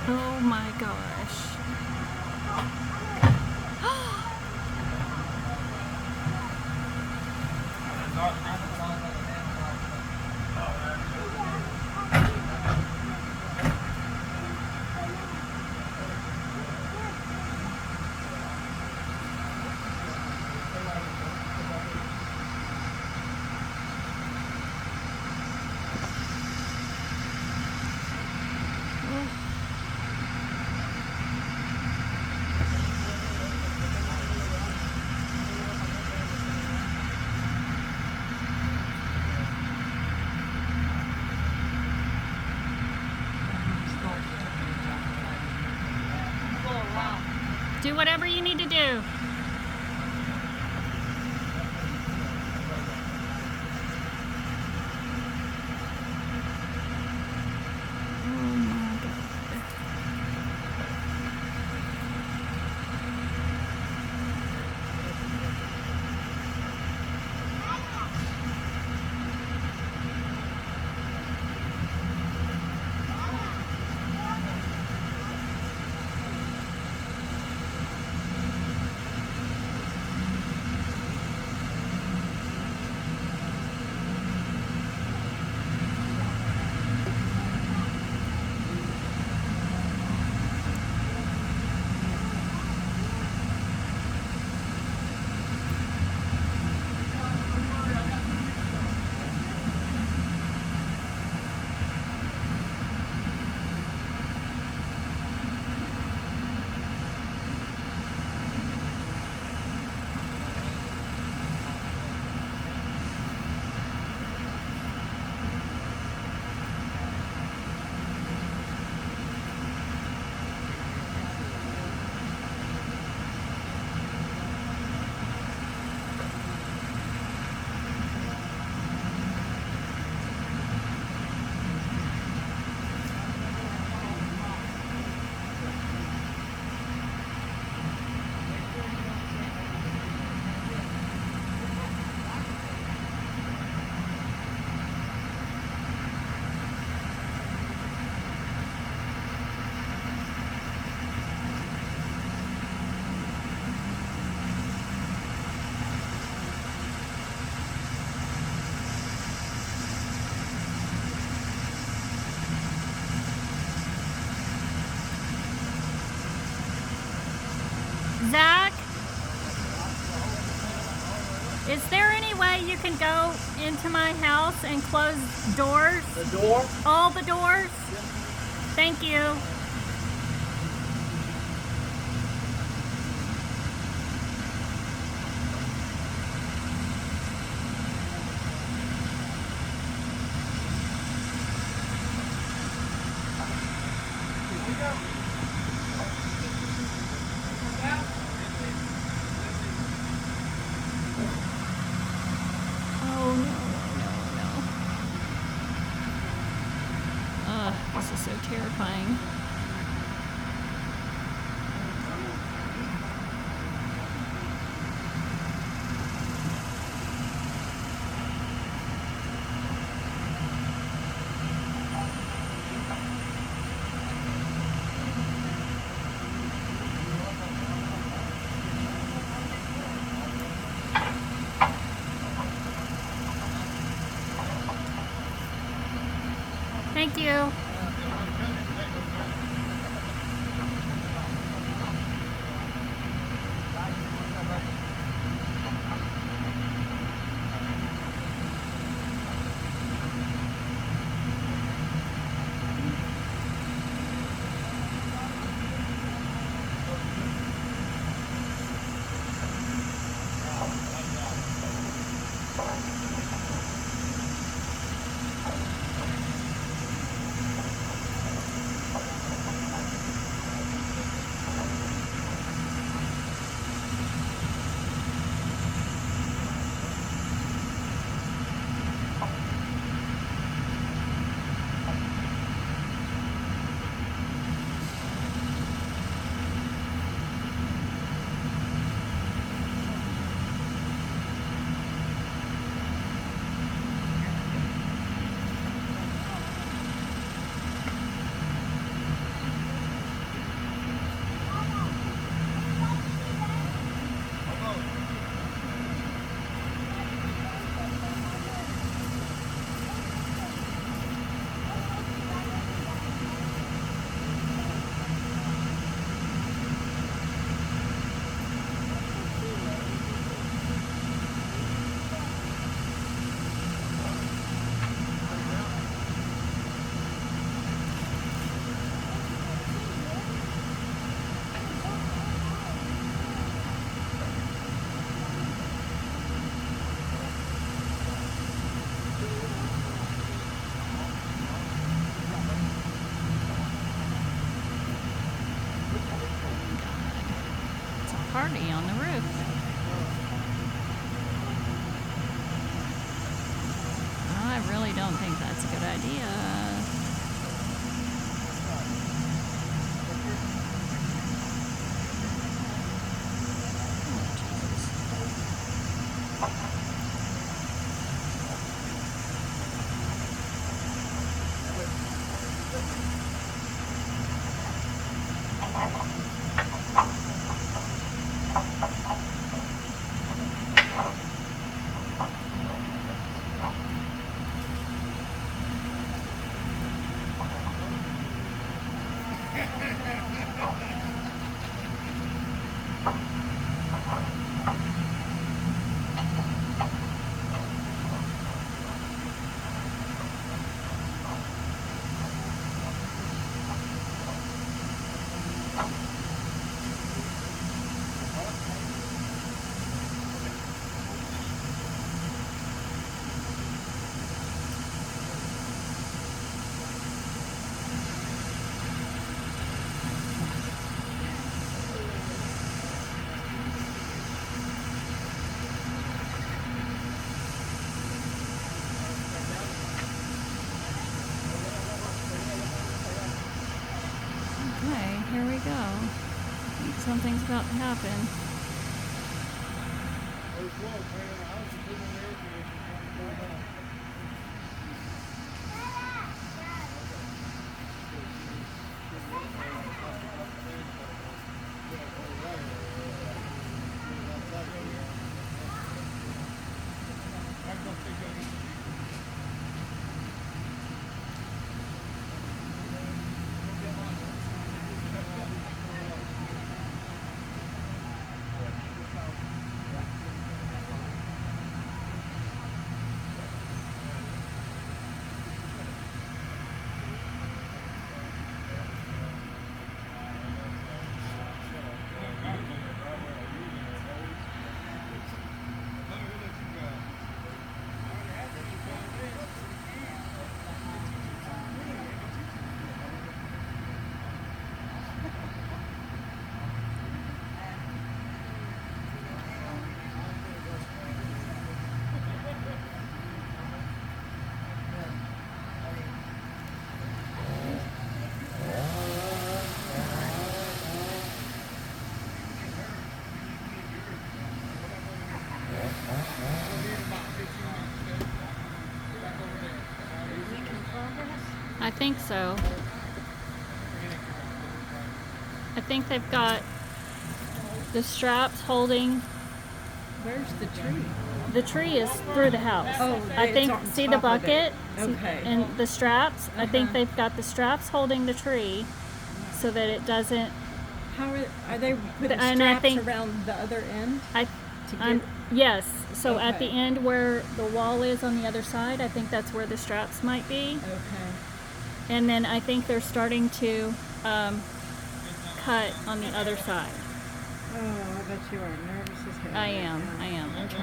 Oh my gosh. Do whatever you need to do. Zach, is there any way you can go into my house and close doors? The door? All the doors? Thank you. This is so terrifying. Thank you. party on the roof. I really don't think that's a good idea. Okay, here we go. Something's about to happen. I think so. I think they've got the straps holding. Where's the tree? The tree is through the house. Oh, I think. it's on See the top of it. bucket? Okay. And the straps. I think Uh-huh. they've got the straps holding the tree, so that it doesn't. How are they putting And I straps think- around the other end? I. To I'm, get- yes. So at the Okay. end where the wall is on the other side, I think that's where the straps might be. Okay. And then I think they're starting to cut on the other side. Oh, I bet you are nervous as hell. I right am. now. I am. I'm